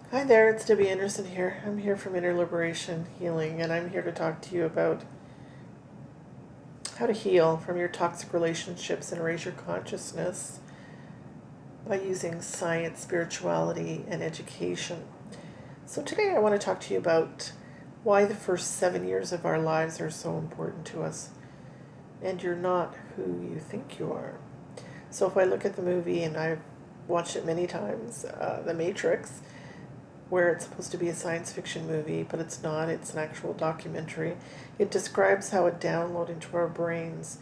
Hi there, it's Debbie Anderson here. I'm here from Inner Liberation Healing, and I'm here to talk to you about how to heal from your toxic relationships and raise your consciousness by using science, spirituality, and education. So today I want to talk to you about why the first 7 years of our lives are so important to us, and you're not who you think you are. So if I look at the movie, and I've watched it many times, The Matrix, where it's supposed to be a science fiction movie, but it's not, it's an actual documentary. It describes how a download into our brains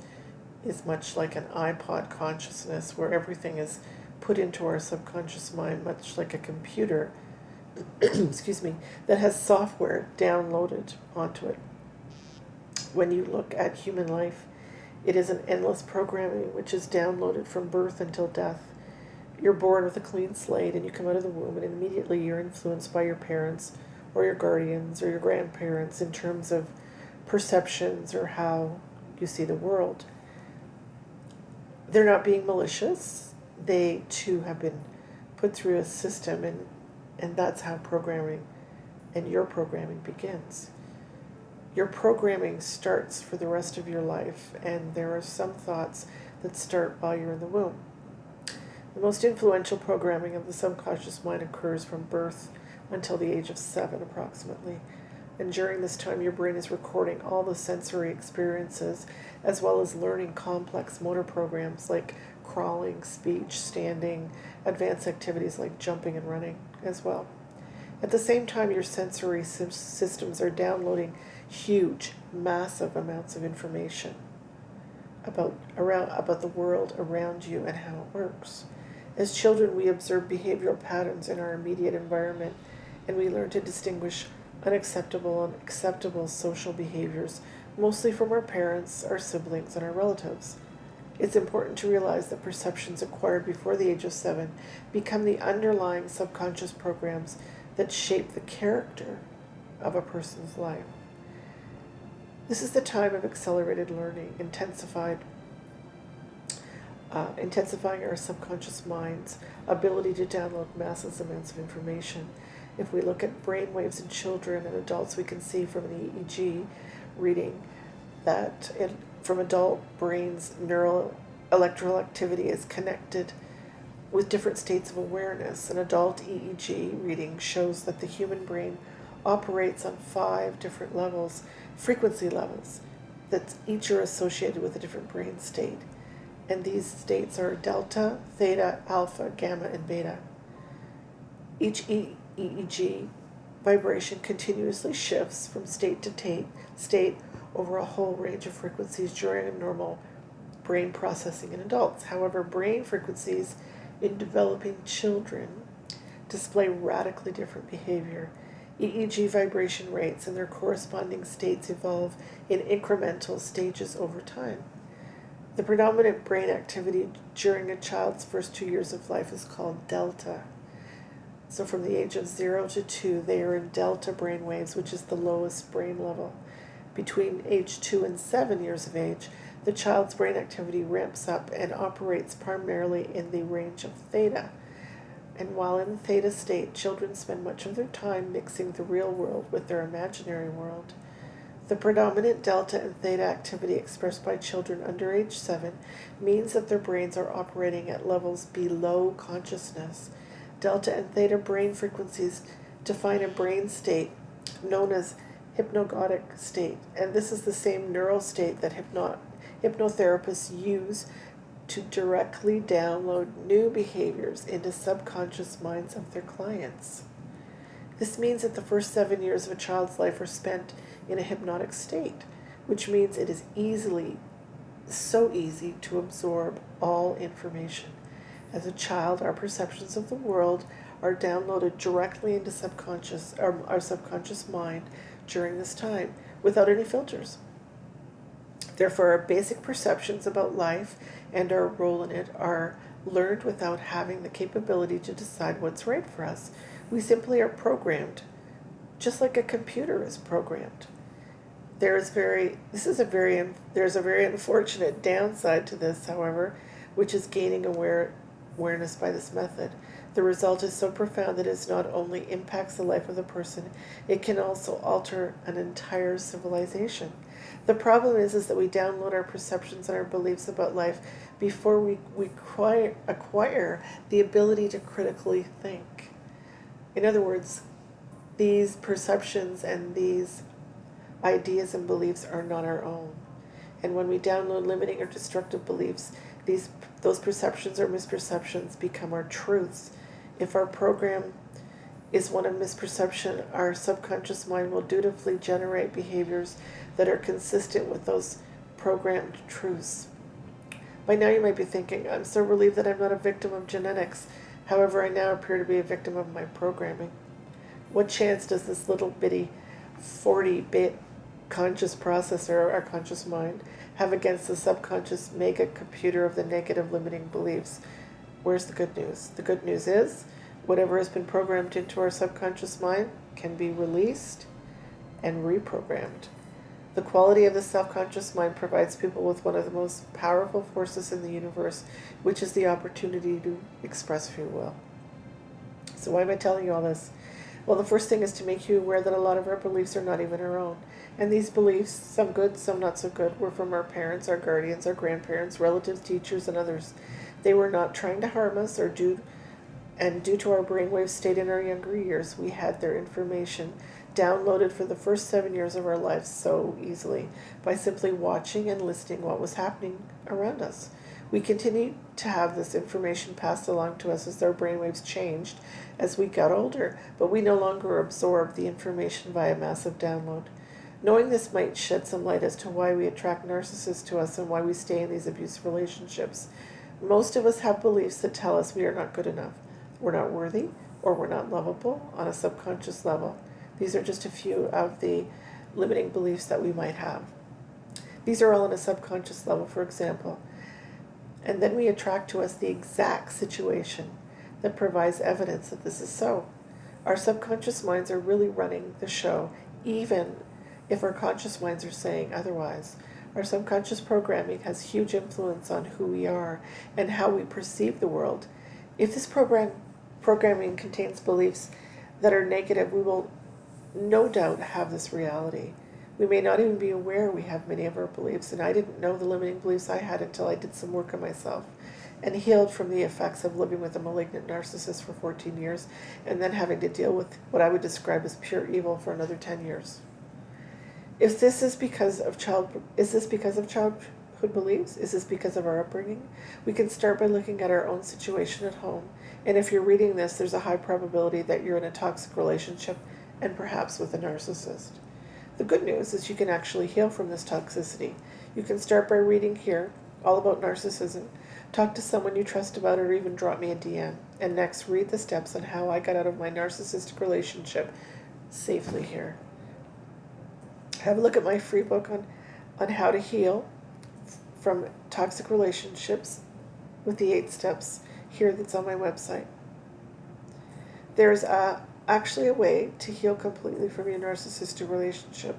is much like an iPod consciousness, where everything is put into our subconscious mind, much like a computer, excuse me, that has software downloaded onto it. When you look at human life, it is an endless programming which is downloaded from birth until death. You're born with a clean slate and you come out of the womb, and immediately you're influenced by your parents or your guardians or your grandparents in terms of perceptions or how you see the world. They're not being malicious. They too have been put through a system, and that's how programming and your programming begins. Your programming starts for the rest of your life, and there are some thoughts that start while you're in the womb. The most influential programming of the subconscious mind occurs from birth until the age of 7 approximately. And during this time, your brain is recording all the sensory experiences as well as learning complex motor programs like crawling, speech, standing, advanced activities like jumping and running as well. At the same time, your sensory systems are downloading huge, massive amounts of information about the world around you and how it works. As children, we observe behavioral patterns in our immediate environment, and we learn to distinguish unacceptable and acceptable social behaviors, mostly from our parents, our siblings, and our relatives. It's important to realize that perceptions acquired before the age of 7 become the underlying subconscious programs that shape the character of a person's life. This is the time of accelerated learning, intensifying our subconscious mind's ability to download massive amounts of information. If we look at brain waves in children and adults, we can see from an EEG reading that from adult brains, neural electrical activity is connected with different states of awareness. An adult EEG reading shows that the human brain operates on 5 different levels, frequency levels, that each are associated with a different brain state. And these states are delta, theta, alpha, gamma, and beta. Each EEG vibration continuously shifts from state to state over a whole range of frequencies during a normal brain processing in adults. However, brain frequencies in developing children display radically different behavior. EEG vibration rates and their corresponding states evolve in incremental stages over time. The predominant brain activity during a child's first 2 years of life is called delta. So from the age of 0 to 2, they are in delta brain waves, which is the lowest brain level. Between age 2 and 7 years of age, the child's brain activity ramps up and operates primarily in the range of theta. And while in the theta state, children spend much of their time mixing the real world with their imaginary world. The predominant delta and theta activity expressed by children under age 7 means that their brains are operating at levels below consciousness. Delta and theta brain frequencies define a brain state known as hypnagogic state, and this is the same neural state that hypnotherapists use to directly download new behaviors into subconscious minds of their clients. This means that the first 7 years of a child's life are spent in a hypnotic state, which means it is so easy to absorb all information. As a child, our perceptions of the world are downloaded directly into our subconscious mind during this time, without any filters. Therefore, our basic perceptions about life and our role in it are learned without having the capability to decide what's right for us. We simply are programmed, just like a computer is programmed. There's a very unfortunate downside to this, however, which is gaining awareness by this method. The result is so profound that it not only impacts the life of the person, it can also alter an entire civilization. The problem is that we download our perceptions and our beliefs about life before we acquire the ability to critically think. In other words, these perceptions and these ideas and beliefs are not our own. And when we download limiting or destructive beliefs, those perceptions or misperceptions become our truths. If our program is one of misperception, our subconscious mind will dutifully generate behaviors that are consistent with those programmed truths. By now you might be thinking, I'm so relieved that I'm not a victim of genetics. However, I now appear to be a victim of my programming. What chance does this little bitty 40-bit conscious processor, our conscious mind, have against the subconscious mega computer of the negative limiting beliefs? Where's the good news? The good news is whatever has been programmed into our subconscious mind can be released and reprogrammed. The quality of the self-conscious mind provides people with one of the most powerful forces in the universe, which is the opportunity to express free will. So why am I telling you all this? Well, the first thing is to make you aware that a lot of our beliefs are not even our own. And these beliefs, some good, some not so good, were from our parents, our guardians, our grandparents, relatives, teachers, and others. They were not trying to harm us, or due to our brainwave state in our younger years, we had their information downloaded for the first 7 years of our lives so easily by simply watching and listening what was happening around us. We continue to have this information passed along to us as our brainwaves changed as we got older, but we no longer absorb the information via massive download. Knowing this might shed some light as to why we attract narcissists to us and why we stay in these abusive relationships. Most of us have beliefs that tell us we are not good enough, we're not worthy, or we're not lovable on a subconscious level. These are just a few of the limiting beliefs that we might have. These are all on a subconscious level, for example. And then we attract to us the exact situation that provides evidence that this is so. Our subconscious minds are really running the show, even if our conscious minds are saying otherwise. Our subconscious programming has huge influence on who we are and how we perceive the world. If this programming contains beliefs that are negative, we will no doubt have this reality. We may not even be aware we have many of our beliefs, and I didn't know the limiting beliefs I had until I did some work on myself and healed from the effects of living with a malignant narcissist for 14 years and then having to deal with what I would describe as pure evil for another 10 years. Is this because of childhood beliefs? Is this because of our upbringing? We can start by looking at our own situation at home, and if you're reading this, there's a high probability that you're in a toxic relationship and perhaps with a narcissist. The good news is you can actually heal from this toxicity. You can start by reading here, all about narcissism, talk to someone you trust about it, or even drop me a DM. And next, read the steps on how I got out of my narcissistic relationship safely here. Have a look at my free book on how to heal from toxic relationships with the 8 steps here that's on my website. There's actually a way to heal completely from your narcissistic relationship,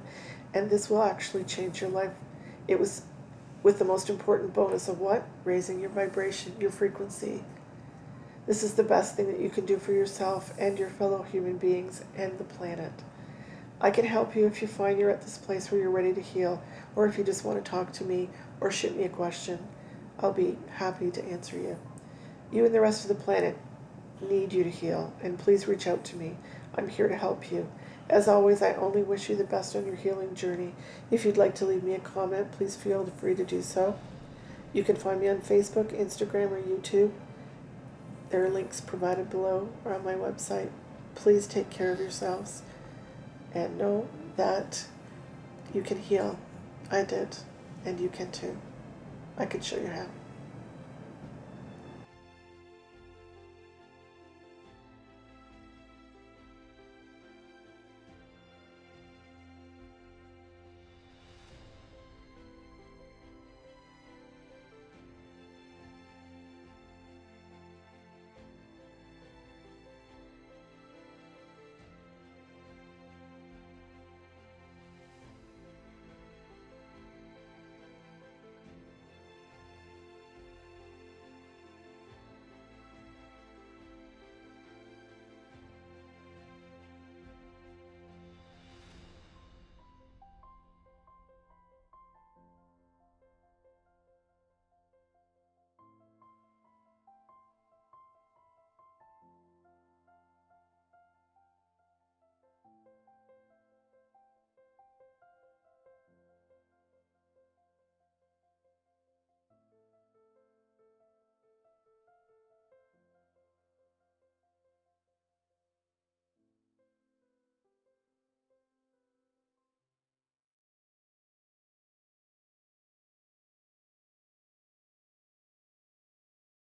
and this will actually change your life. It was with the most important bonus of what? Raising your vibration, your frequency. This is the best thing that you can do for yourself and your fellow human beings and the planet. I can help you if you find you're at this place where you're ready to heal, or if you just want to talk to me or shoot me a question. I'll be happy to answer you. You and the rest of the planet need you to heal, and please reach out to me. I'm here to help you. As always, I only wish you the best on your healing journey. If you'd like to leave me a comment, please feel free to do so. You can find me on Facebook, Instagram, or YouTube. There are links provided below or on my website. Please take care of yourselves and know that you can heal. I did, and you can too. I could show you how.